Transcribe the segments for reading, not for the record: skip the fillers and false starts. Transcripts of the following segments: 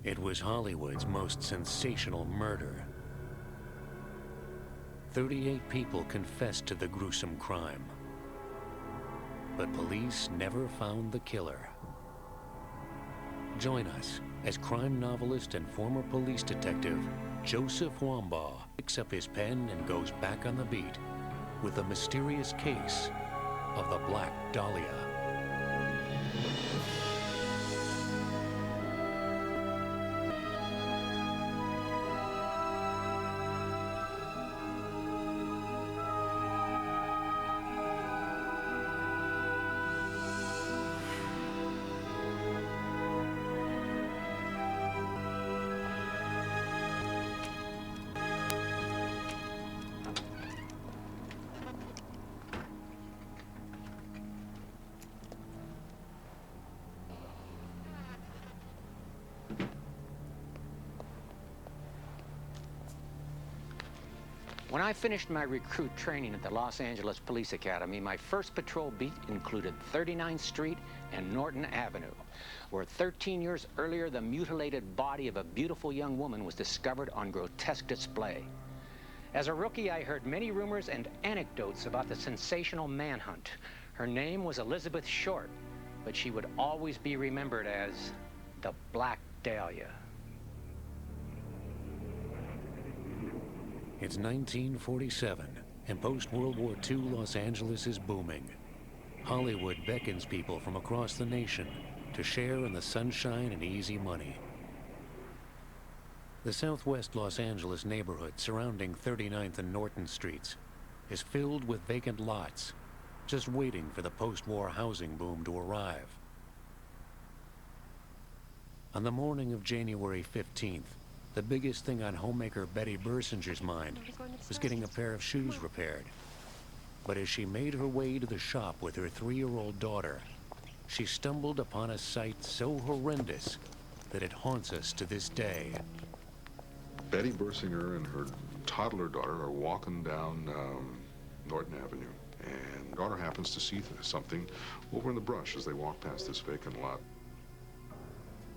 It was Hollywood's most sensational murder. 38 people confessed to the gruesome crime. But police never found the killer. Join us as crime novelist and former police detective Joseph Wambaugh picks up his pen and goes back on the beat with the mysterious case of the Black Dahlia. When I finished my recruit training at the Los Angeles Police Academy, my first patrol beat included 39th Street and Norton Avenue, where 13 years earlier, the mutilated body of a beautiful young woman was discovered on grotesque display. As a rookie, I heard many rumors and anecdotes about the sensational manhunt. Her name was Elizabeth Short, but she would always be remembered as the Black Dahlia. It's 1947, and post-World War II Los Angeles is booming. Hollywood beckons people from across the nation to share in the sunshine and easy money. The southwest Los Angeles neighborhood surrounding 39th and Norton Streets is filled with vacant lots, just waiting for the post-war housing boom to arrive. On the morning of January 15th, the biggest thing on homemaker Betty Bersinger's mind was getting a pair of shoes repaired. But as she made her way to the shop with her 3-year-old daughter, she stumbled upon a sight so horrendous that it haunts us to this day. Betty Bersinger and her toddler daughter are walking down Norton Avenue, and daughter happens to see something over in the brush as they walk past this vacant lot.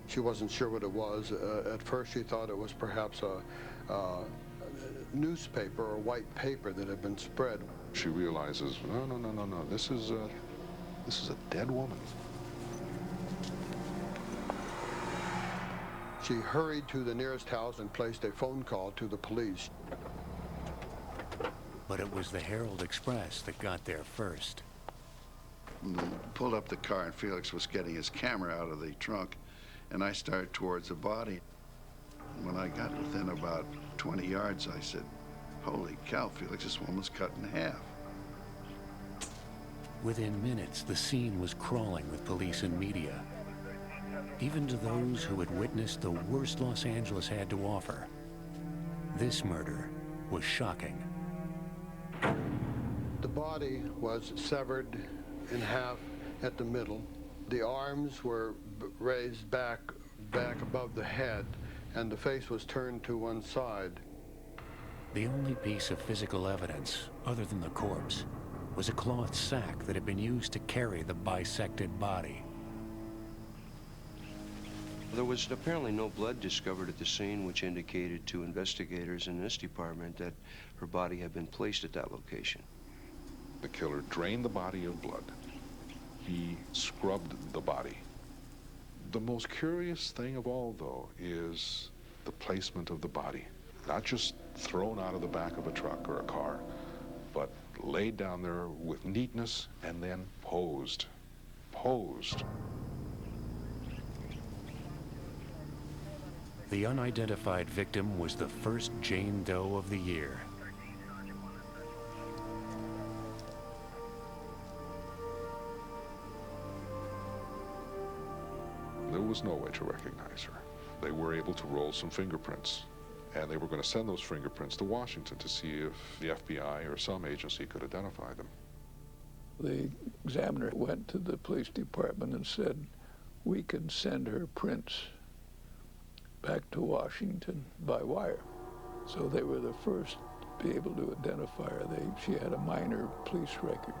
She wasn't sure what it was. At first she thought it was perhaps a newspaper or white paper that had been spread. She realizes, no, this is a dead woman. She hurried to the nearest house and placed a phone call to the police. But it was the Herald Express that got there first. We pulled up the car and Felix was getting his camera out of the trunk, and I started towards the body. When I got within about 20 yards, I said, "Holy cow, Felix, this woman's cut in half." Within minutes, the scene was crawling with police and media. Even to those who had witnessed the worst Los Angeles had to offer, this murder was shocking. The body was severed in half at the middle. The arms were raised back above the head, and the face was turned to one side. The only piece of physical evidence, other than the corpse, was a cloth sack that had been used to carry the bisected body. There was apparently no blood discovered at the scene, which indicated to investigators in this department that her body had been placed at that location. The killer drained the body of blood. He scrubbed the body. The most curious thing of all, though, is the placement of the body. Not just thrown out of the back of a truck or a car, but laid down there with neatness and then posed. The unidentified victim was the first Jane Doe of the year. There was no way to recognize her. They were able to roll some fingerprints, and they were going to send those fingerprints to Washington to see if the FBI or some agency could identify them. The examiner went to the police department and said, "We can send her prints back to Washington by wire." So they were the first to be able to identify her. She had a minor police record.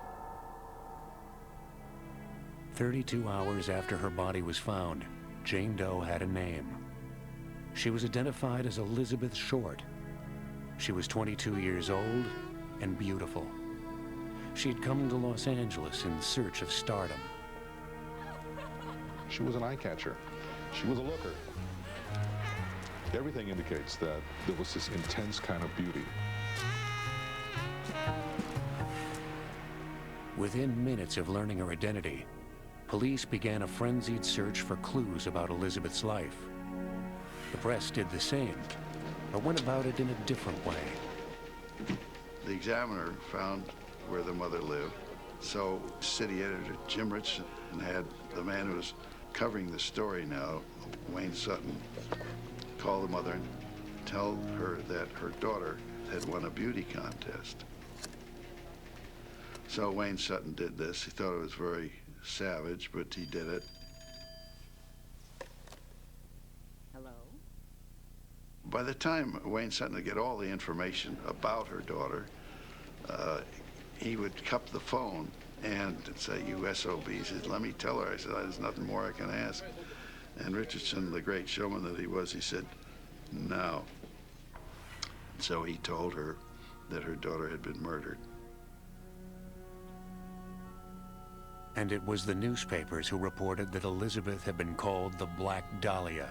32 hours after her body was found, Jane Doe had a name. She was identified as Elizabeth Short. She was 22 years old and beautiful. She had come to Los Angeles in search of stardom. She was an eye catcher. She was a looker. Everything indicates that there was this intense kind of beauty. Within minutes of learning her identity, police began a frenzied search for clues about Elizabeth's life. The press did the same, but went about it in a different way. The Examiner found where the mother lived, so city editor Jim Richardson had the man who was covering the story now, Wayne Sutton, call the mother and tell her that her daughter had won a beauty contest. So Wayne Sutton did this. He thought it was very savage, but he did it. Hello? By the time Wayne Sutton would get all the information about her daughter, he would cup the phone and say, "You SOB." He said, "Let me tell her." I said, "There's nothing more I can ask." And Richardson, the great showman that he was, he said, "No." So he told her that her daughter had been murdered. And it was the newspapers who reported that Elizabeth had been called the Black Dahlia.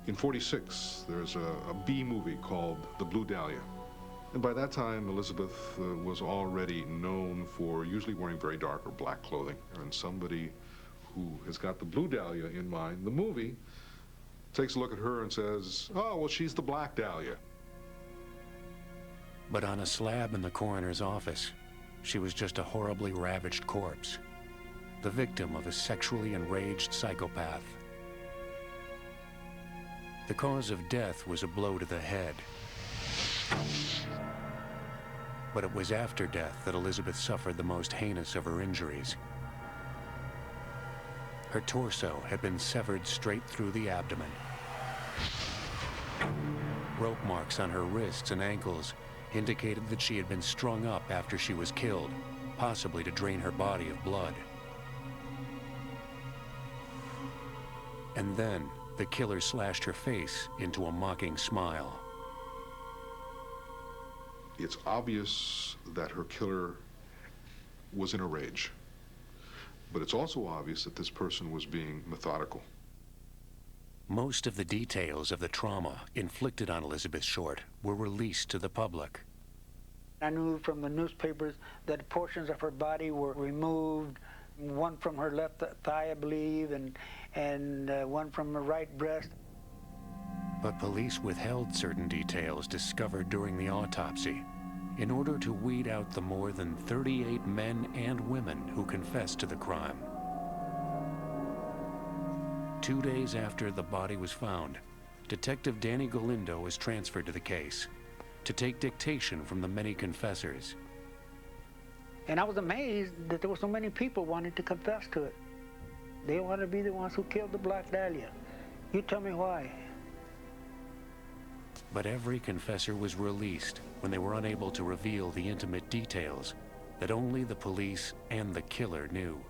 In '46, there's a B movie called The Blue Dahlia. And by that time, Elizabeth was already known for usually wearing very dark or black clothing. And somebody who has got the Blue Dahlia in mind, the movie, takes a look at her and says, "Oh, well, she's the Black Dahlia." But on a slab in the coroner's office, she was just a horribly ravaged corpse, the victim of a sexually enraged psychopath. The cause of death was a blow to the head. But it was after death that Elizabeth suffered the most heinous of her injuries. Her torso had been severed straight through the abdomen. Rope marks on her wrists and ankles indicated that she had been strung up after she was killed, possibly to drain her body of blood. And then the killer slashed her face into a mocking smile. It's obvious that her killer was in a rage. But it's also obvious that this person was being methodical. Most of the details of the trauma inflicted on Elizabeth Short were released to the public. I knew from the newspapers that portions of her body were removed, one from her left thigh, I believe, and one from her right breast. But police withheld certain details discovered during the autopsy in order to weed out the more than 38 men and women who confessed to the crime. 2 days after the body was found, Detective Danny Galindo was transferred to the case to take dictation from the many confessors. And I was amazed that there were so many people wanting to confess to it. They wanted to be the ones who killed the Black Dahlia. You tell me why. But every confessor was released when they were unable to reveal the intimate details that only the police and the killer knew.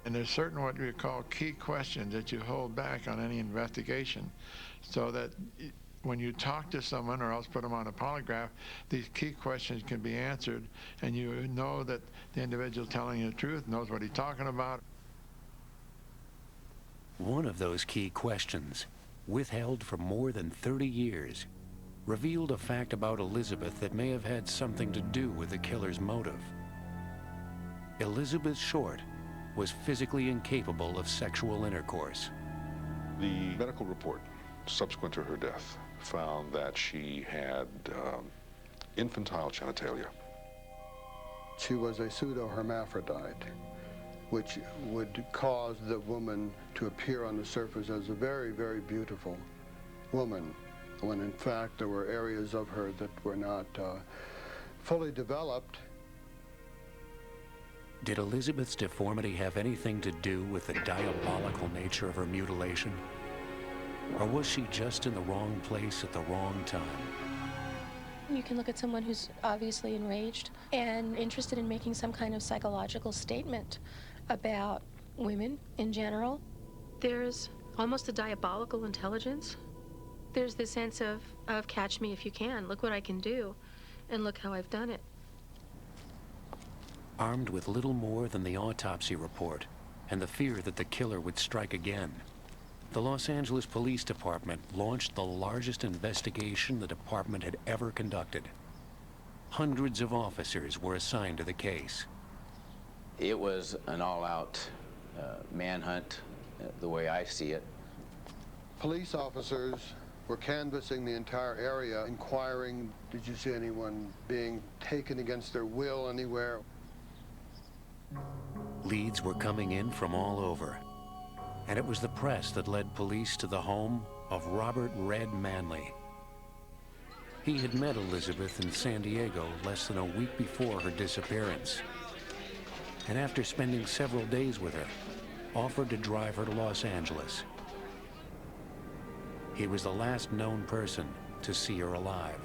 And there's certain what we call key questions that you hold back on any investigation, so that when you talk to someone or else put them on a polygraph, these key questions can be answered, and you know that the individual telling you the truth knows what he's talking about. One of those key questions, withheld for more than 30 years, revealed a fact about Elizabeth that may have had something to do with the killer's motive. Elizabeth Short was physically incapable of sexual intercourse. The medical report subsequent to her death found that she had infantile genitalia. She was a pseudo-hermaphrodite, which would cause the woman to appear on the surface as a very, very beautiful woman, when in fact there were areas of her that were not fully developed. Did Elizabeth's deformity have anything to do with the diabolical nature of her mutilation? Or was she just in the wrong place at the wrong time? You can look at someone who's obviously enraged and interested in making some kind of psychological statement about women in general. There's almost a diabolical intelligence There's the sense of catch me if you can. Look what I can do, and look how I've done it. Armed with little more than the autopsy report and the fear that the killer would strike again, the Los Angeles Police Department launched the largest investigation the department had ever conducted. Hundreds of officers were assigned to the case. It was an all-out manhunt, the way I see it. Police officers were canvassing the entire area, inquiring, did you see anyone being taken against their will anywhere? Leads were coming in from all over, and it was the press that led police to the home of Robert "Red" Manley. He had met Elizabeth in San Diego less than a week before her disappearance, and after spending several days with her, offered to drive her to Los Angeles. He was the last known person to see her alive.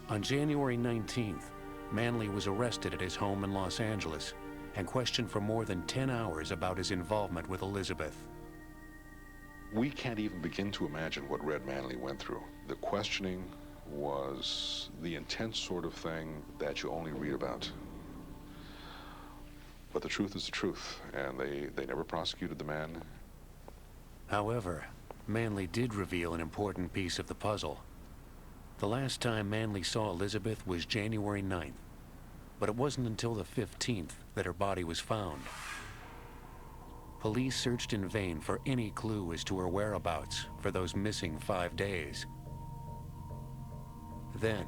On January 19th, Manley was arrested at his home in Los Angeles and questioned for more than 10 hours about his involvement with Elizabeth. We can't even begin to imagine what Red Manley went through. The questioning was the intense sort of thing that you only read about. But the truth is the truth, and they never prosecuted the man. However, Manley did reveal an important piece of the puzzle. The last time Manley saw Elizabeth was January 9th, but it wasn't until the 15th that her body was found. Police searched in vain for any clue as to her whereabouts for those missing 5 days. Then,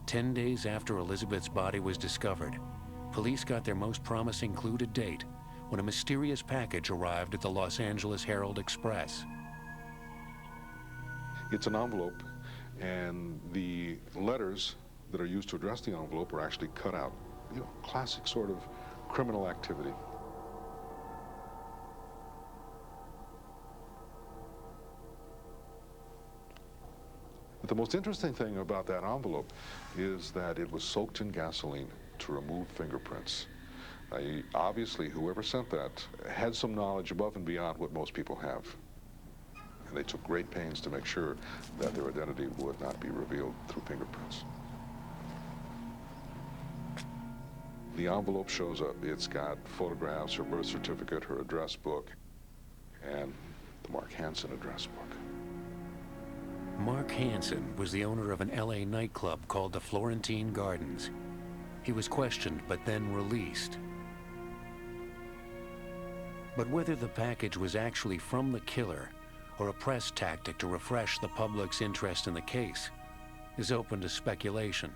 10 days after Elizabeth's body was discovered, police got their most promising clue to date when a mysterious package arrived at the Los Angeles Herald-Express. It's an envelope, and the letters that are used to address the envelope are actually cut out. You know, classic sort of criminal activity. But the most interesting thing about that envelope is that it was soaked in gasoline to remove fingerprints. Obviously, whoever sent that had some knowledge above and beyond what most people have. And they took great pains to make sure that their identity would not be revealed through fingerprints. The envelope shows up. It's got photographs, her birth certificate, her address book, and the Mark Hansen address book. Mark Hansen was the owner of an LA nightclub called the Florentine Gardens. He was questioned but then released. But whether the package was actually from the killer or a press tactic to refresh the public's interest in the case is open to speculation.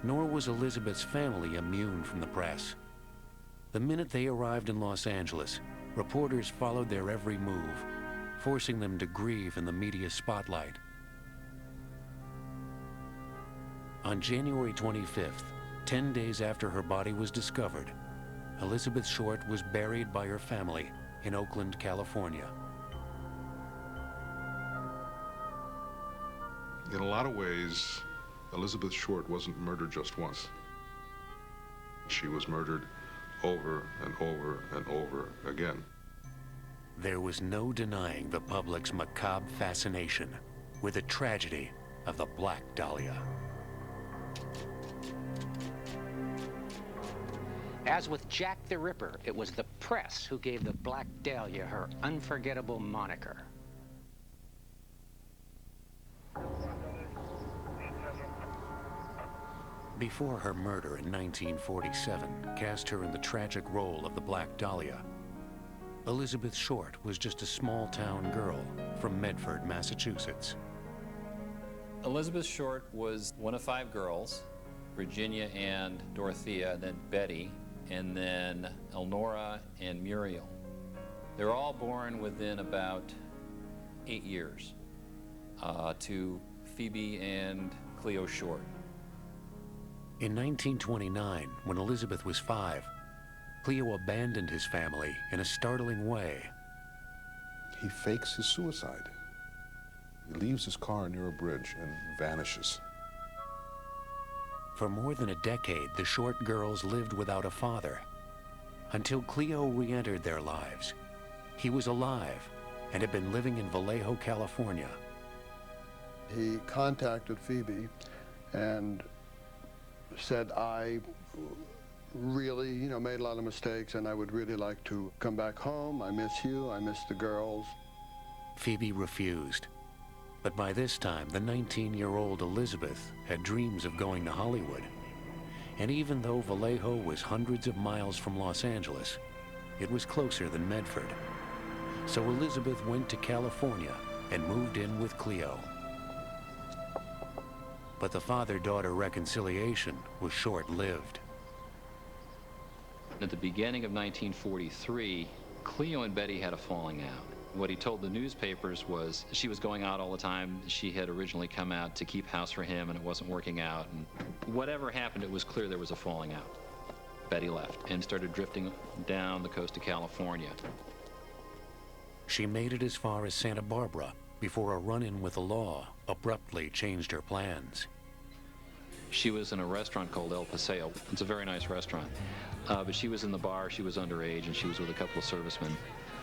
Nor was Elizabeth's family immune from the press. The minute they arrived in Los Angeles, reporters followed their every move, forcing them to grieve in the media spotlight. On January 25th, 10 days after her body was discovered, Elizabeth Short was buried by her family in Oakland, California. In a lot of ways, Elizabeth Short wasn't murdered just once. She was murdered over and over and over again. There was no denying the public's macabre fascination with the tragedy of the Black Dahlia. As with Jack the Ripper, it was the press who gave the Black Dahlia her unforgettable moniker. Before her murder in 1947 cast her in the tragic role of the Black Dahlia, Elizabeth Short was just a small-town girl from Medford, Massachusetts. Elizabeth Short was one of 5 girls, Virginia and Dorothea, then Betty, and then Elnora and Muriel. They were all born within about 8 years to Phoebe and Cleo Short. In 1929, when Elizabeth was 5, Cleo abandoned his family in a startling way. He fakes his suicide. He leaves his car near a bridge and vanishes. For more than a decade, the Short girls lived without a father, until Cleo re-entered their lives. He was alive and had been living in Vallejo, California. He contacted Phoebe and said, I really, made a lot of mistakes, and I would really like to come back home. I miss you. I miss the girls. Phoebe refused. But by this time, the 19-year-old Elizabeth had dreams of going to Hollywood. And even though Vallejo was hundreds of miles from Los Angeles, it was closer than Medford. So Elizabeth went to California and moved in with Cleo. But the father-daughter reconciliation was short-lived. At the beginning of 1943, Cleo and Betty had a falling out. What he told the newspapers was she was going out all the time. She had originally come out to keep house for him, and it wasn't working out. And whatever happened, it was clear there was a falling out. Betty left and started drifting down the coast of California. She made it as far as Santa Barbara before a run-in with the law abruptly changed her plans. She was in a restaurant called El Paseo. It's a very nice restaurant. But she was in the bar, she was underage, and she was with a couple of servicemen.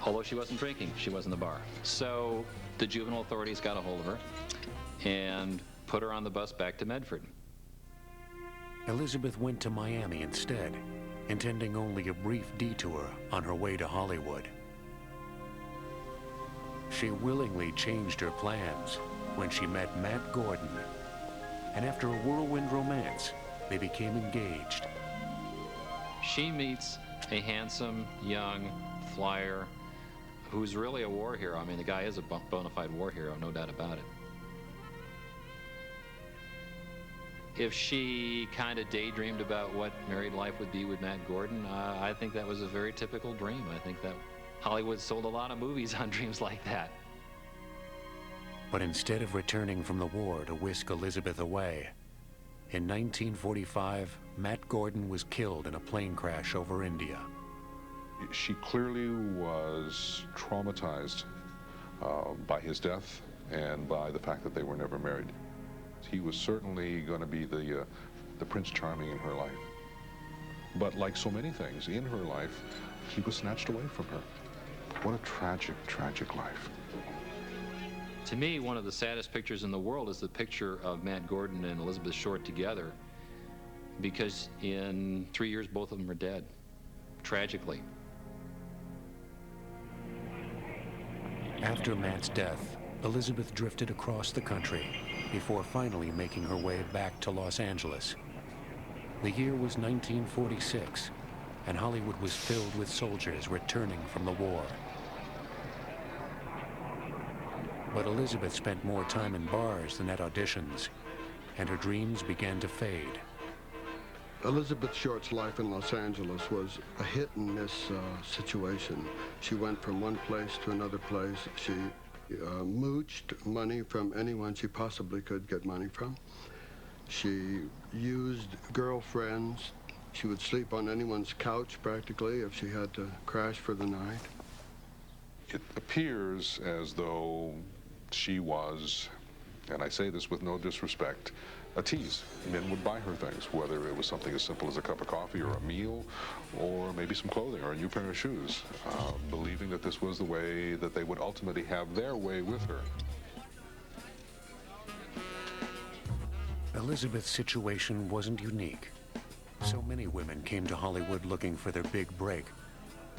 Although she wasn't drinking, she was in the bar. So the juvenile authorities got a hold of her and put her on the bus back to Medford. Elizabeth went to Miami instead, intending only a brief detour on her way to Hollywood. She willingly changed her plans when she met Matt Gordon, and after a whirlwind romance, they became engaged. She meets a handsome, young flyer who's really a war hero. I mean, the guy is a bona fide war hero, no doubt about it. If she kind of daydreamed about what married life would be with Matt Gordon, I think that was a very typical dream. I think that Hollywood sold a lot of movies on dreams like that. But instead of returning from the war to whisk Elizabeth away, in 1945, Matt Gordon was killed in a plane crash over India. She clearly was traumatized by his death and by the fact that they were never married. He was certainly going to be the Prince Charming in her life. But like so many things in her life, he was snatched away from her. What a tragic, tragic life. To me, one of the saddest pictures in the world is the picture of Matt Gordon and Elizabeth Short together, because in 3 years, both of them are dead, tragically. After Matt's death, Elizabeth drifted across the country before finally making her way back to Los Angeles. The year was 1946, and Hollywood was filled with soldiers returning from the war. But Elizabeth spent more time in bars than at auditions, and her dreams began to fade. Elizabeth Short's life in Los Angeles was a hit-and-miss situation. She went from one place to another place. She mooched money from anyone she possibly could get money from. She used girlfriends. She would sleep on anyone's couch, practically, if she had to crash for the night. It appears as though she was, and I say this with no disrespect, a tease. Men would buy her things, whether it was something as simple as a cup of coffee or a meal, or maybe some clothing or a new pair of shoes, believing that this was the way that they would ultimately have their way with her. Elizabeth's situation wasn't unique. So many women came to Hollywood looking for their big break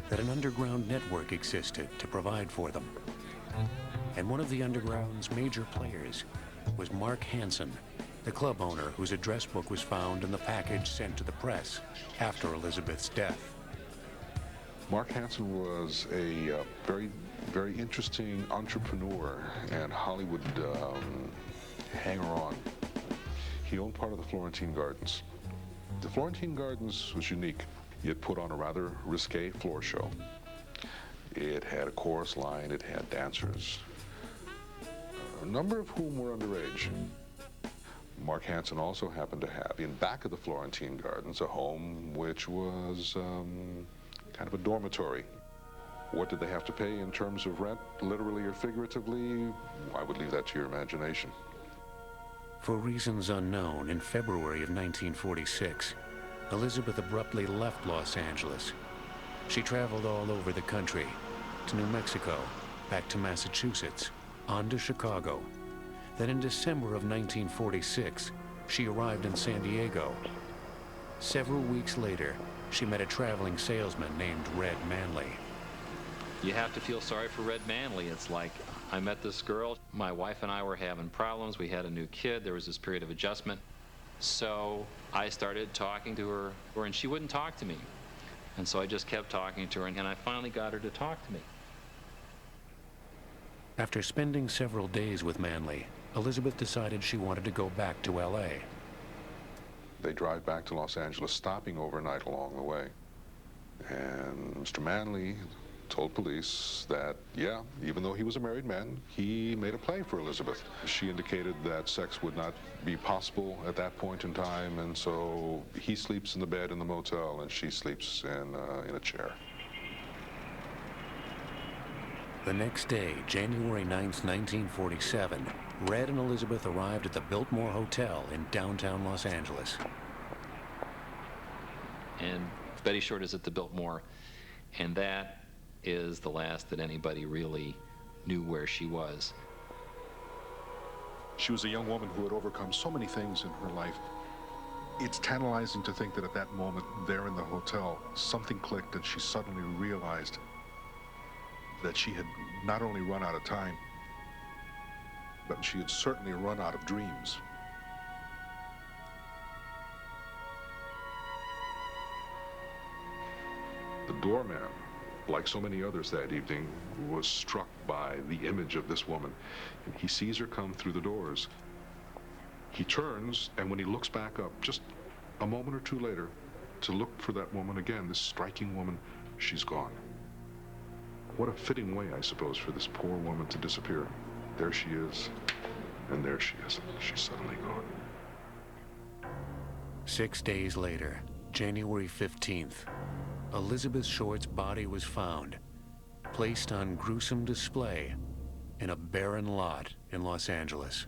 that an underground network existed to provide for them. And one of the underground's major players was Mark Hansen, the club owner whose address book was found in the package sent to the press after Elizabeth's death. Mark Hansen was a very, very interesting entrepreneur and Hollywood hanger-on. He owned part of the Florentine Gardens. The Florentine Gardens was unique. It put on a rather risque floor show. It had a chorus line, it had dancers, a number of whom were underage. Mark Hansen also happened to have, in back of the Florentine Gardens, a home which was kind of a dormitory. What did they have to pay in terms of rent, literally or figuratively? I would leave that to your imagination. For reasons unknown, in February of 1946, Elizabeth abruptly left Los Angeles. She traveled all over the country, to New Mexico, back to Massachusetts, on to Chicago. Then in December of 1946, she arrived in San Diego. Several weeks later, she met a traveling salesman named Red Manley. You have to feel sorry for Red Manley. It's like, I met this girl, my wife and I were having problems, we had a new kid, there was this period of adjustment. So I started talking to her, and she wouldn't talk to me. And so I just kept talking to her, and I finally got her to talk to me. After spending several days with Manley, Elizabeth decided she wanted to go back to L.A. They drive back to Los Angeles, stopping overnight along the way. And Mr. Manley told police that, yeah, even though he was a married man, he made a play for Elizabeth. She indicated that sex would not be possible at that point in time, and so he sleeps in the bed in the motel, and she sleeps in a chair. The next day, January 9th, 1947, Red and Elizabeth arrived at the Biltmore Hotel in downtown Los Angeles. And Betty Short is at the Biltmore, and that is the last that anybody really knew where she was. She was a young woman who had overcome so many things in her life. It's tantalizing to think that at that moment, there in the hotel, something clicked and she suddenly realized that she had not only run out of time, but she had certainly run out of dreams. The doorman, like so many others that evening, was struck by the image of this woman. And he sees her come through the doors. He turns, and when he looks back up, just a moment or two later, to look for that woman again, this striking woman, she's gone. What a fitting way, I suppose, for this poor woman to disappear. There she is, and there she is. She's suddenly gone. 6 days later, January 15th, Elizabeth Short's body was found, placed on gruesome display in a barren lot in Los Angeles.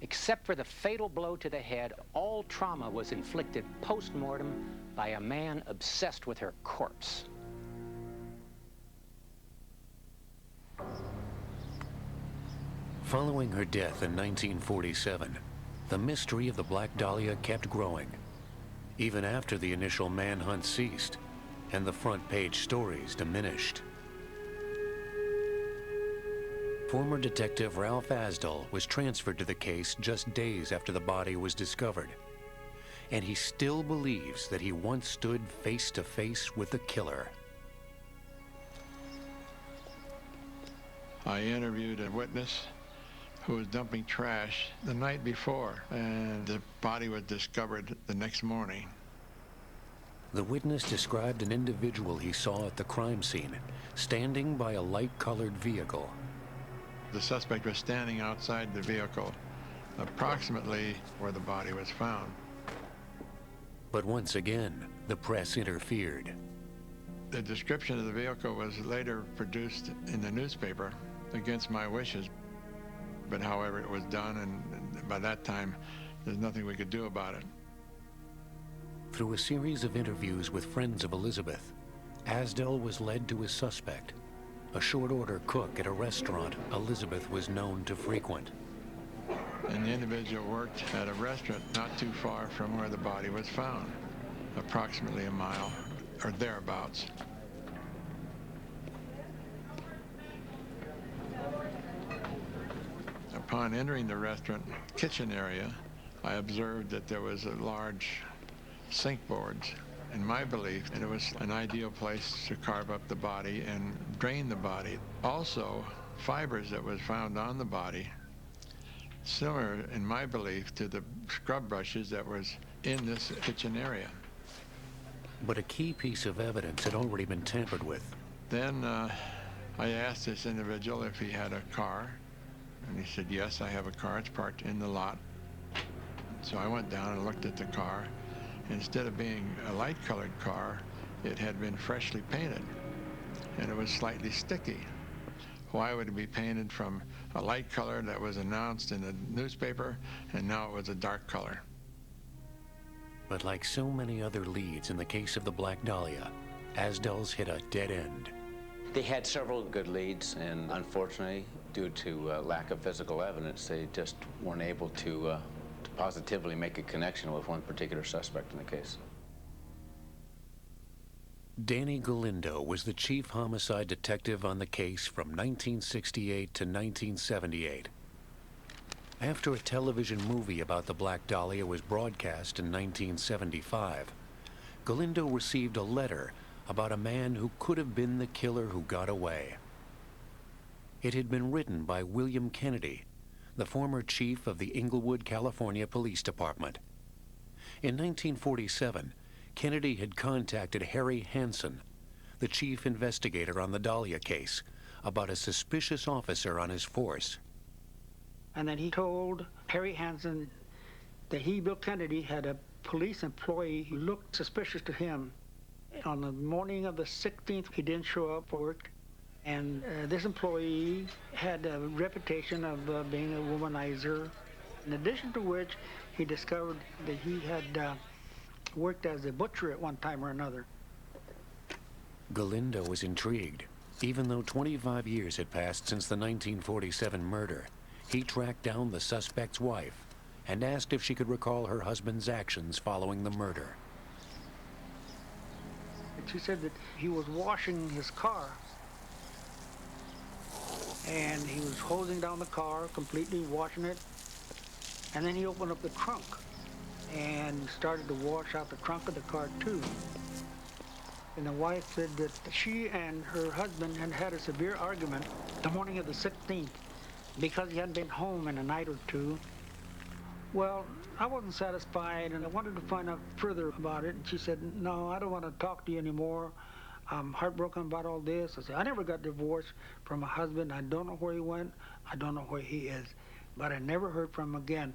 Except for the fatal blow to the head, all trauma was inflicted post-mortem by a man obsessed with her corpse. Following her death in 1947, the mystery of the Black Dahlia kept growing, even after the initial manhunt ceased and the front page stories diminished. Former Detective Ralph Asdell was transferred to the case just days after the body was discovered, and he still believes that he once stood face to face with the killer. I interviewed a witness who was dumping trash the night before, and the body was discovered the next morning. The witness described an individual he saw at the crime scene, standing by a light-colored vehicle. The suspect was standing outside the vehicle, approximately where the body was found. But once again, the press interfered. The description of the vehicle was later produced in the newspaper against my wishes. But however, it was done, and by that time, there's nothing we could do about it. Through a series of interviews with friends of Elizabeth, Asdell was led to his suspect, a short-order cook at a restaurant Elizabeth was known to frequent. And the individual worked at a restaurant not too far from where the body was found, approximately a mile or thereabouts. Upon entering the restaurant kitchen area, I observed that there was a large sink boards. In my belief, it was an ideal place to carve up the body and drain the body. Also, fibers that was found on the body, similar, in my belief, to the scrub brushes that was in this kitchen area. But a key piece of evidence had already been tampered with. Then I asked this individual if he had a car. And he said, yes, I have a car. It's parked in the lot. So I went down and looked at the car. Instead of being a light-colored car, it had been freshly painted, and it was slightly sticky. Why would it be painted from a light color that was announced in the newspaper, and now it was a dark color? But like so many other leads in the case of the Black Dahlia, Asdell's hit a dead end. They had several good leads, and unfortunately, due to lack of physical evidence, they just weren't able to positively make a connection with one particular suspect in the case. Danny Galindo was the chief homicide detective on the case from 1968 to 1978. After a television movie about the Black Dahlia was broadcast in 1975, Galindo received a letter about a man who could have been the killer who got away. It had been written by William Kennedy, the former chief of the Inglewood, California Police Department. In 1947, Kennedy had contacted Harry Hansen, the chief investigator on the Dahlia case, about a suspicious officer on his force. And then he told Harry Hansen that he, Bill Kennedy, had a police employee who looked suspicious to him. On the morning of the 16th, he didn't show up for work. And this employee had a reputation of being a womanizer. In addition to which, he discovered that he had worked as a butcher at one time or another. Galindo was intrigued. Even though 25 years had passed since the 1947 murder, he tracked down the suspect's wife and asked if she could recall her husband's actions following the murder. She said that he was washing his car, and he was hosing down the car, completely washing it, and then he opened up the trunk and started to wash out the trunk of the car too. And the wife said that she and her husband had had a severe argument the morning of the 16th because he hadn't been home in a night or two. Well, I wasn't satisfied, and I wanted to find out further about it. And she said, no, I don't want to talk to you anymore. I'm heartbroken about all this. I said, I never got divorced from a husband. I don't know where he went. I don't know where he is. But I never heard from him again.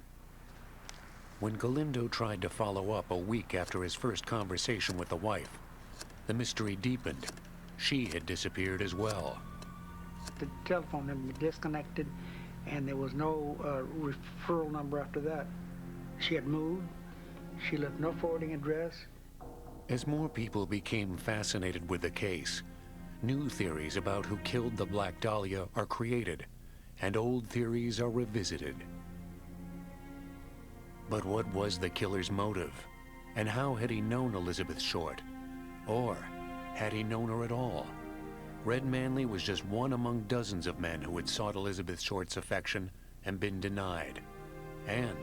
When Galindo tried to follow up a week after his first conversation with the wife, the mystery deepened. She had disappeared as well. The telephone had been disconnected, and there was no referral number after that. She had moved. She left no forwarding address. As more people became fascinated with the case, new theories about who killed the Black Dahlia are created, and old theories are revisited. But what was the killer's motive? And how had he known Elizabeth Short? Or had he known her at all? Red Manley was just one among dozens of men who had sought Elizabeth Short's affection and been denied. And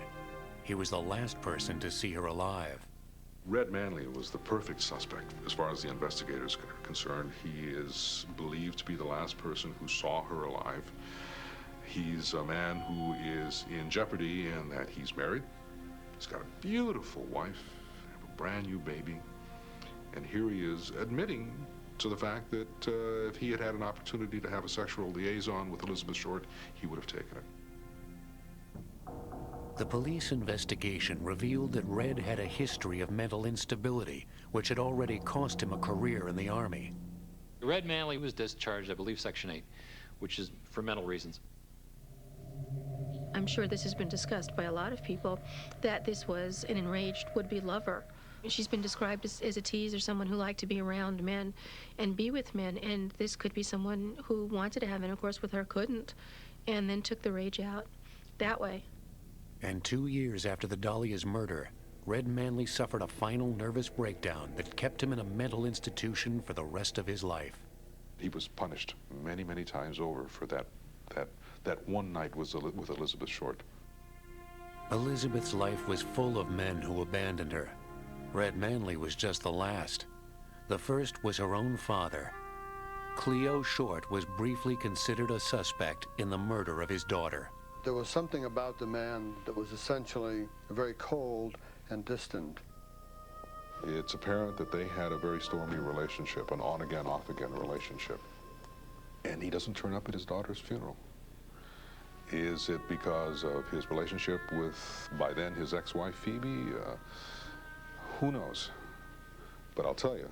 he was the last person to see her alive. Red Manley was the perfect suspect as far as the investigators are concerned. He is believed to be the last person who saw her alive. He's a man who is in jeopardy in that he's married. He's got a beautiful wife, a brand new baby. And here he is admitting to the fact that if he had had an opportunity to have a sexual liaison with Elizabeth Short, he would have taken it. The police investigation revealed that Red had a history of mental instability, which had already cost him a career in the Army. Red Manley was discharged, I believe, Section 8, which is for mental reasons. I'm sure this has been discussed by a lot of people, that this was an enraged would-be lover. She's been described as a teaser, someone who liked to be around men and be with men, and this could be someone who wanted to have intercourse with her, couldn't, and then took the rage out that way. And 2 years after the Dahlia's murder, Red Manley suffered a final nervous breakdown that kept him in a mental institution for the rest of his life. He was punished many, many times over for that one night with Elizabeth Short. Elizabeth's life was full of men who abandoned her. Red Manley was just the last. The first was her own father. Cleo Short was briefly considered a suspect in the murder of his daughter. There was something about the man that was essentially very cold and distant. It's apparent that they had a very stormy relationship, an on-again, off-again relationship. And he doesn't turn up at his daughter's funeral. Is it because of his relationship with, by then, his ex-wife, Phoebe? Who knows? But I'll tell you,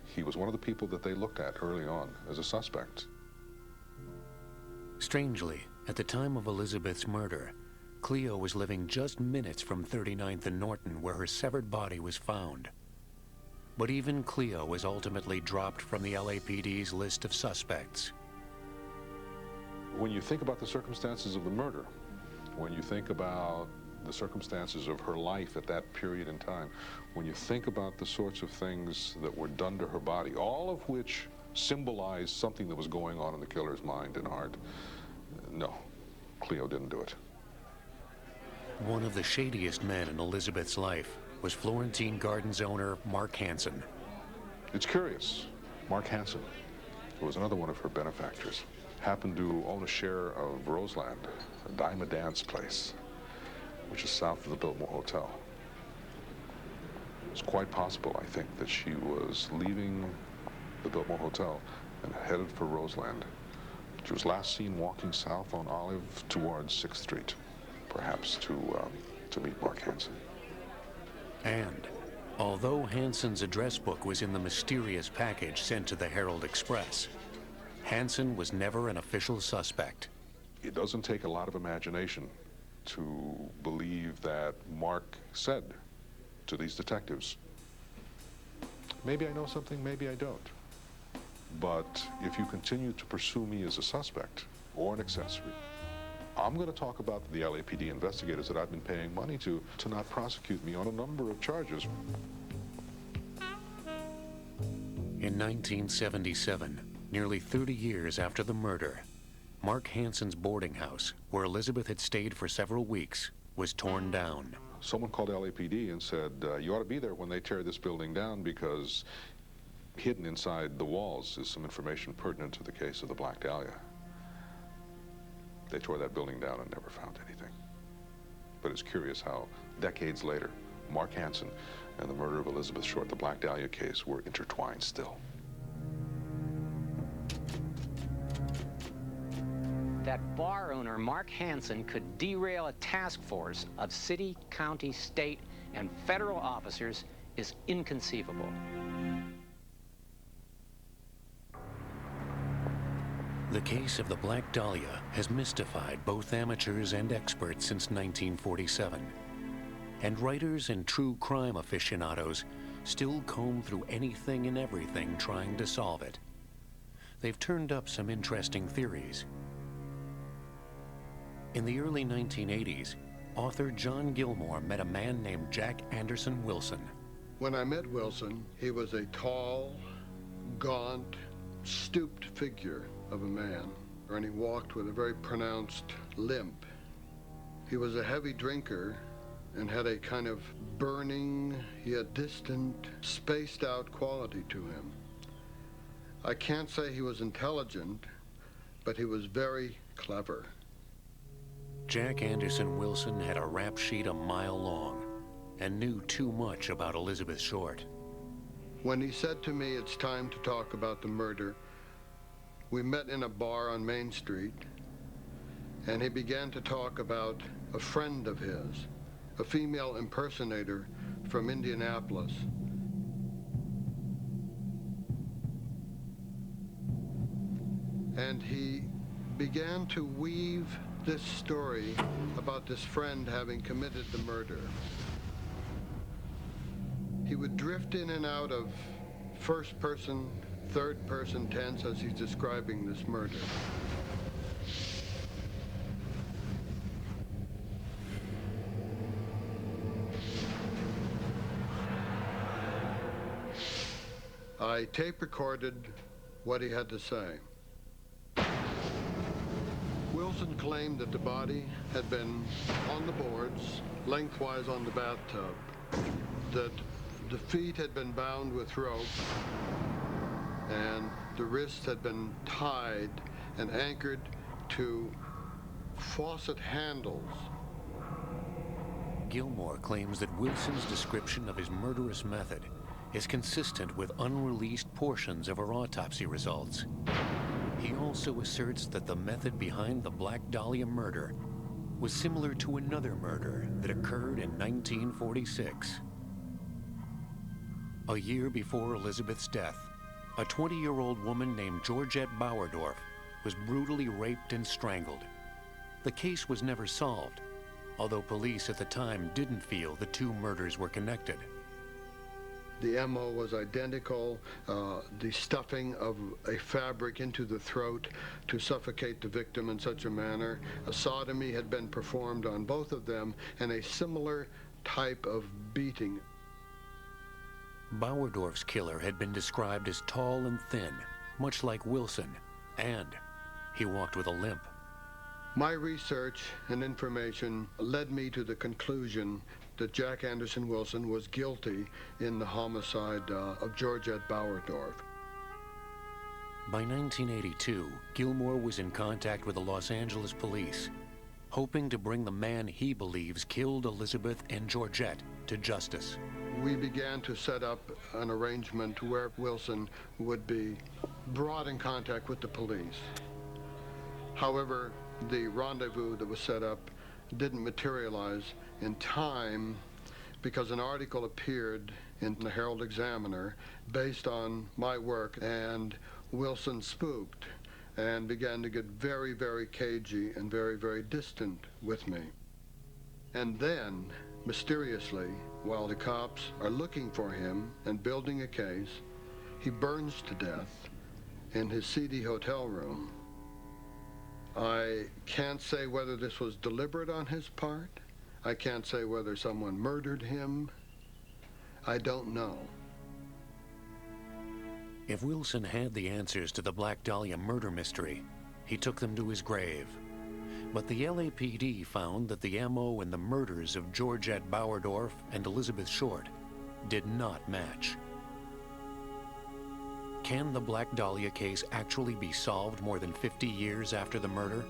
he was one of the people that they looked at early on as a suspect. Strangely, at the time of Elizabeth's murder, Cleo was living just minutes from 39th and Norton, where her severed body was found. But even Cleo was ultimately dropped from the LAPD's list of suspects. When you think about the circumstances of the murder, when you think about the circumstances of her life at that period in time, when you think about the sorts of things that were done to her body, all of which symbolized something that was going on in the killer's mind and heart, no, Cleo didn't do it. One of the shadiest men in Elizabeth's life was Florentine Gardens owner Mark Hansen. It's curious. Mark Hansen, who was another one of her benefactors, happened to own a share of Roseland, a dime a dance place, which is south of the Biltmore Hotel. It's quite possible, I think, that she was leaving the Biltmore Hotel and headed for Roseland. She was last seen walking south on Olive towards 6th Street, perhaps to meet Mark Hansen. And although Hansen's address book was in the mysterious package sent to the Herald Express, Hansen was never an official suspect. It doesn't take a lot of imagination to believe that Mark said to these detectives, maybe I know something, maybe I don't. But if you continue to pursue me as a suspect or an accessory, I'm going to talk about the LAPD investigators that I've been paying money to not prosecute me on a number of charges. In 1977, nearly 30 years after the murder, Mark Hansen's boarding house, where Elizabeth had stayed for several weeks, was torn down. Someone called LAPD and said, you ought to be there when they tear this building down because hidden inside the walls is some information pertinent to the case of the Black Dahlia. They tore that building down and never found anything. But it's curious how decades later, Mark Hansen and the murder of Elizabeth Short, the Black Dahlia case, were intertwined still. That bar owner, Mark Hansen, could derail a task force of city, county, state, and federal officers is inconceivable. The case of the Black Dahlia has mystified both amateurs and experts since 1947. And writers and true crime aficionados still comb through anything and everything trying to solve it. They've turned up some interesting theories. In the early 1980s, author John Gilmore met a man named Jack Anderson Wilson. When I met Wilson, he was a tall, gaunt, stooped figure of a man, and he walked with a very pronounced limp. He was a heavy drinker and had a kind of burning, yet distant, spaced out quality to him. I can't say he was intelligent, but he was very clever. Jack Anderson Wilson had a rap sheet a mile long and knew too much about Elizabeth Short. When he said to me, it's time to talk about the murder, we met in a bar on Main Street, and he began to talk about a friend of his, a female impersonator from Indianapolis. And he began to weave this story about this friend having committed the murder. He would drift in and out of first person, third person tense as he's describing this murder. I tape recorded what he had to say. Wilson claimed that the body had been on the boards, lengthwise on the bathtub, that the feet had been bound with rope, and the wrists had been tied and anchored to faucet handles. Gilmore claims that Wilson's description of his murderous method is consistent with unreleased portions of her autopsy results. He also asserts that the method behind the Black Dahlia murder was similar to another murder that occurred in 1946. A year before Elizabeth's death, a 20-year-old woman named Georgette Bauerdorf was brutally raped and strangled. The case was never solved, although police at the time didn't feel the two murders were connected. The MO was identical, the stuffing of a fabric into the throat to suffocate the victim in such a manner. A sodomy had been performed on both of them, and a similar type of beating. Bauerdorf's killer had been described as tall and thin, much like Wilson, and he walked with a limp. My research and information led me to the conclusion that Jack Anderson Wilson was guilty in the homicide of Georgette Bauerdorf. By 1982, Gilmore was in contact with the Los Angeles police, hoping to bring the man he believes killed Elizabeth and Georgette to justice. We began to set up an arrangement where Wilson would be brought in contact with the police. However, the rendezvous that was set up didn't materialize in time because an article appeared in the Herald Examiner based on my work, and Wilson spooked and began to get very, very cagey and very, very distant with me. And then, mysteriously, while the cops are looking for him and building a case, he burns to death in his seedy hotel room. I can't say whether this was deliberate on his part. I can't say whether someone murdered him. I don't know. If Wilson had the answers to the Black Dahlia murder mystery, he took them to his grave. But the LAPD found that the MO in the murders of Georgette Bauerdorf and Elizabeth Short did not match. Can the Black Dahlia case actually be solved more than 50 years after the murder?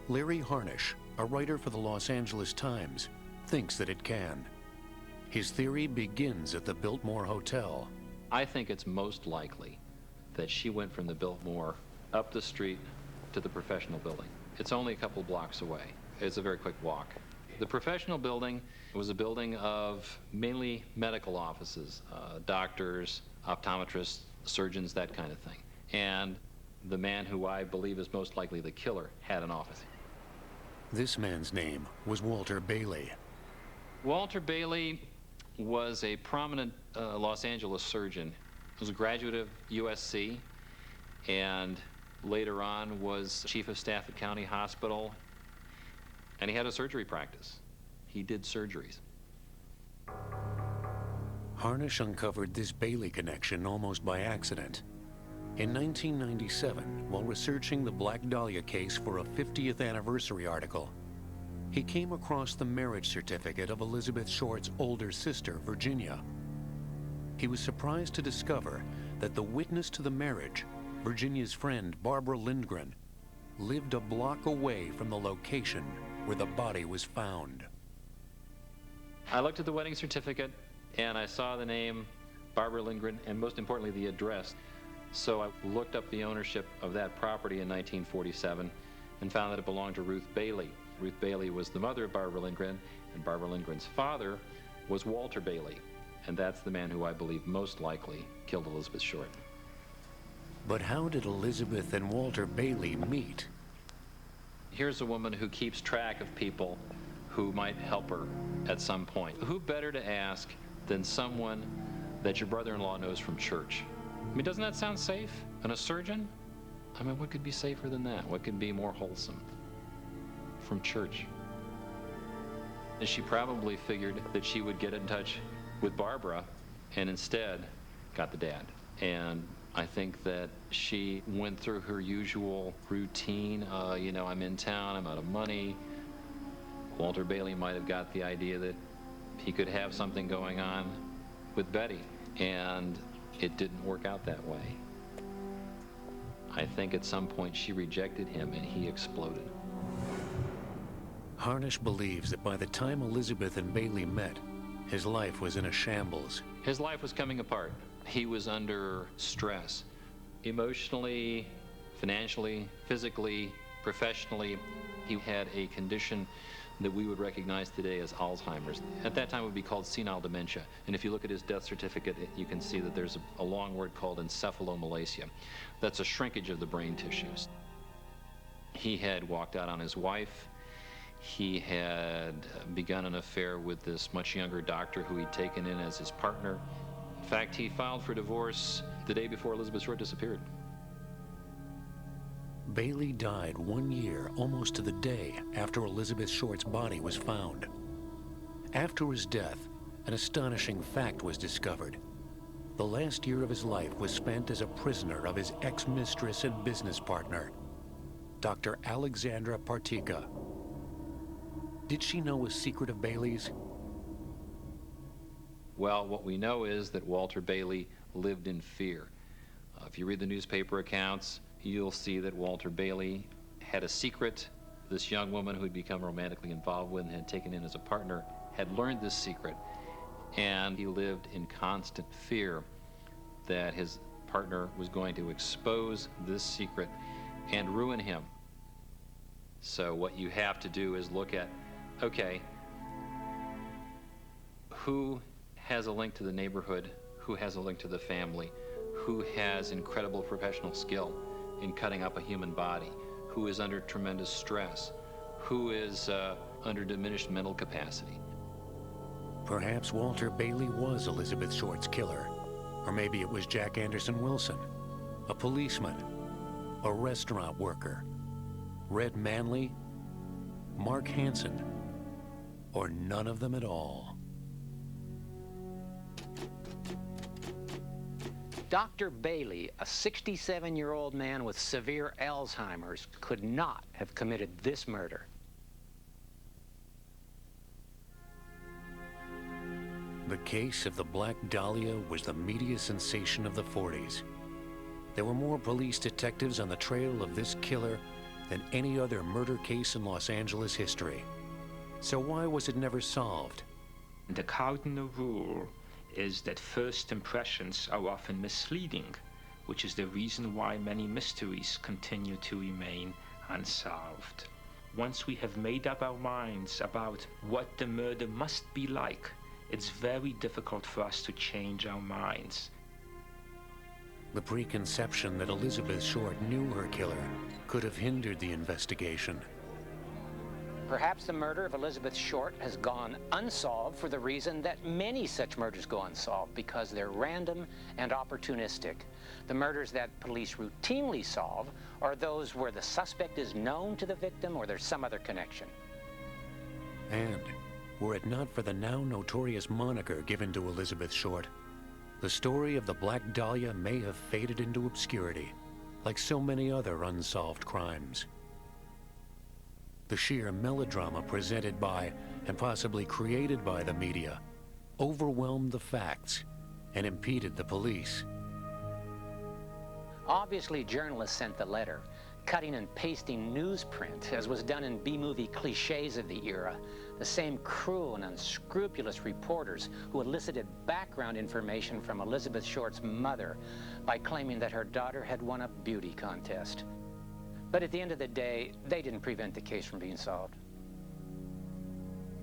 Larry Harnish, a writer for the Los Angeles Times, thinks that it can. His theory begins at the Biltmore Hotel. I think it's most likely that she went from the Biltmore up the street to the professional building. It's only a couple blocks away. It's a very quick walk. The professional building was a building of mainly medical offices, doctors, optometrists, surgeons, that kind of thing. And the man who I believe is most likely the killer had an office. This man's name was Walter Bailey. Walter Bailey was a prominent Los Angeles surgeon. He was a graduate of USC and later on was chief of staff at County Hospital, and he had a surgery practice. He did surgeries. Harnish uncovered this Bailey connection almost by accident. In 1997, while researching the Black Dahlia case for a 50th anniversary article, he came across the marriage certificate of Elizabeth Short's older sister, Virginia. He was surprised to discover that the witness to the marriage, Virginia's friend Barbara Lindgren, lived a block away from the location where the body was found. I looked at the wedding certificate and I saw the name Barbara Lindgren and most importantly the address. So I looked up the ownership of that property in 1947 and found that it belonged to Ruth Bailey. Ruth Bailey was the mother of Barbara Lindgren, and Barbara Lindgren's father was Walter Bailey, and that's the man who I believe most likely killed Elizabeth Short. But how did Elizabeth and Walter Bailey meet? Here's a woman who keeps track of people who might help her at some point. Who better to ask than someone that your brother-in-law knows from church? I mean, doesn't that sound safe? And a surgeon? I mean, what could be safer than that? What could be more wholesome? From church. And she probably figured that she would get in touch with Barbara and instead got the dad. And I think that she went through her usual routine, you know, I'm in town, I'm out of money. Walter Bailey might have got the idea that he could have something going on with Betty, and it didn't work out that way. I think at some point she rejected him and he exploded. Harnish believes that by the time Elizabeth and Bailey met, his life was in a shambles. His life was coming apart. He was under stress, emotionally, financially, physically, professionally. He had a condition that we would recognize today as Alzheimer's. At that time it would be called senile dementia. And if you look at his death certificate, you can see that there's a long word called encephalomalacia. That's a shrinkage of the brain tissues. He had walked out on his wife. He had begun an affair with this much younger doctor who he'd taken in as his partner. In fact, he filed for divorce the day before Elizabeth Short disappeared. Bailey died 1 year, almost to the day, after Elizabeth Short's body was found. After his death, an astonishing fact was discovered. The last year of his life was spent as a prisoner of his ex-mistress and business partner, Dr. Alexandra Partika. Did she know a secret of Bailey's? Well, what we know is that Walter Bailey lived in fear. If you read the newspaper accounts, you'll see that Walter Bailey had a secret. This young woman who he'd become romantically involved with and had taken in as a partner had learned this secret, and he lived in constant fear that his partner was going to expose this secret and ruin him. So what you have to do is look at, okay, who has a link to the neighborhood, who has a link to the family, who has incredible professional skill in cutting up a human body, who is under tremendous stress, who is under diminished mental capacity. Perhaps Walter Bailey was Elizabeth Short's killer. Or maybe it was Jack Anderson Wilson, a policeman, a restaurant worker, Red Manley, Mark Hansen, or none of them at all. Dr. Bailey, a 67-year-old man with severe Alzheimer's, could not have committed this murder. The case of the Black Dahlia was the media sensation of the 40s. There were more police detectives on the trail of this killer than any other murder case in Los Angeles history. So why was it never solved? The cardinal rule is that first impressions are often misleading, which is the reason why many mysteries continue to remain unsolved. Once we have made up our minds about what the murder must be like, it's very difficult for us to change our minds. The preconception that Elizabeth Short knew her killer could have hindered the investigation. Perhaps the murder of Elizabeth Short has gone unsolved for the reason that many such murders go unsolved, because they're random and opportunistic. The murders that police routinely solve are those where the suspect is known to the victim or there's some other connection. And were it not for the now notorious moniker given to Elizabeth Short, the story of the Black Dahlia may have faded into obscurity, like so many other unsolved crimes. The sheer melodrama presented by, and possibly created by, the media overwhelmed the facts and impeded the police. Obviously, journalists sent the letter, cutting and pasting newsprint, as was done in B-movie cliches of the era. The same cruel and unscrupulous reporters who elicited background information from Elizabeth Short's mother by claiming that her daughter had won a beauty contest. But at the end of the day, they didn't prevent the case from being solved.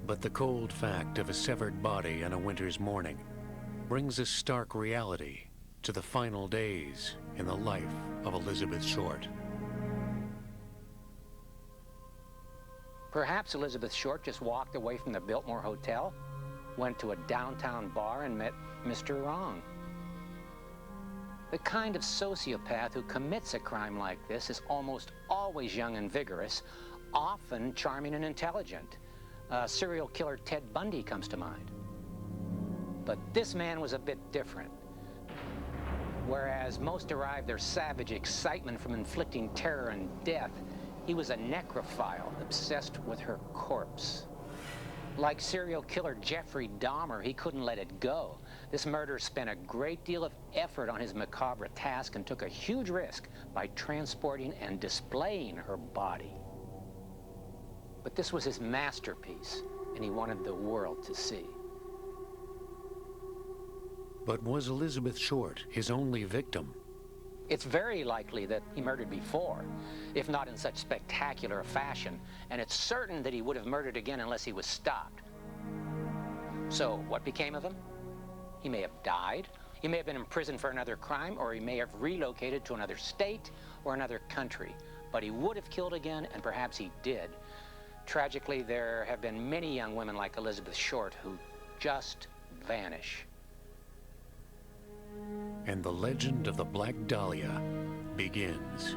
But the cold fact of a severed body on a winter's morning brings a stark reality to the final days in the life of Elizabeth Short. Perhaps Elizabeth Short just walked away from the Biltmore Hotel, went to a downtown bar and met Mr. Wrong. The kind of sociopath who commits a crime like this is almost always young and vigorous, often charming and intelligent. Serial killer Ted Bundy comes to mind. But this man was a bit different. Whereas most derive their savage excitement from inflicting terror and death, he was a necrophile obsessed with her corpse. Like serial killer Jeffrey Dahmer, he couldn't let it go. This murderer spent a great deal of effort on his macabre task and took a huge risk by transporting and displaying her body. But this was his masterpiece, and he wanted the world to see. But was Elizabeth Short his only victim? It's very likely that he murdered before, if not in such spectacular a fashion, and it's certain that he would have murdered again unless he was stopped. So, what became of him? He may have died, he may have been imprisoned for another crime, or he may have relocated to another state or another country. But he would have killed again, and perhaps he did. Tragically, there have been many young women like Elizabeth Short who just vanish. and the legend of the Black Dahlia begins.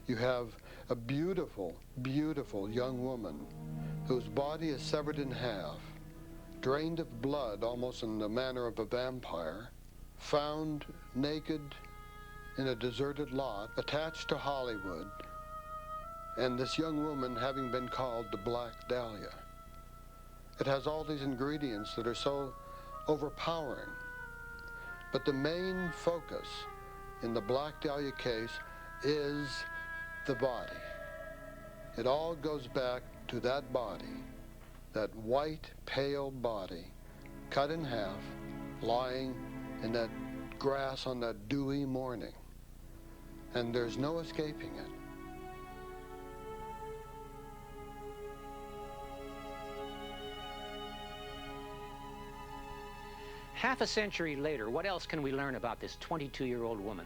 You have a beautiful, beautiful young woman whose body is severed in half, drained of blood almost in the manner of a vampire, found naked in a deserted lot attached to Hollywood, and this young woman having been called the Black Dahlia. It has all these ingredients that are so overpowering. But the main focus in the Black Dahlia case is the body. It all goes back to that body, that white, pale body, cut in half, lying in that grass on that dewy morning. And there's no escaping it. Half a century later, what else can we learn about this 22-year-old woman?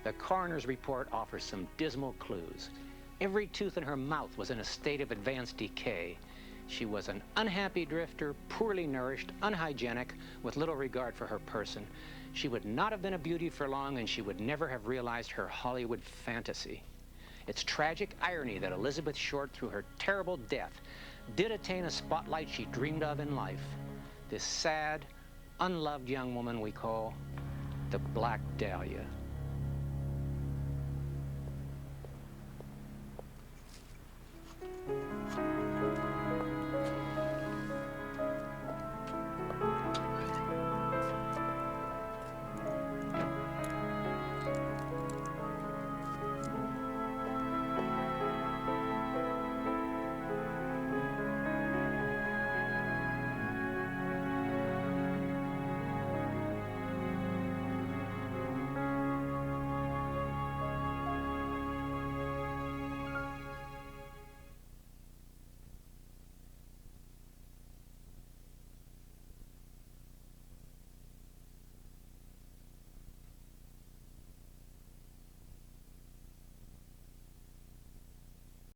The coroner's report offers some dismal clues. Every tooth in her mouth was in a state of advanced decay. She was an unhappy drifter, poorly nourished, unhygienic, with little regard for her person. She would not have been a beauty for long, and she would never have realized her Hollywood fantasy. It's tragic irony that Elizabeth Short, through her terrible death, did attain a spotlight she dreamed of in life. This sad, unloved young woman we call the Black Dahlia.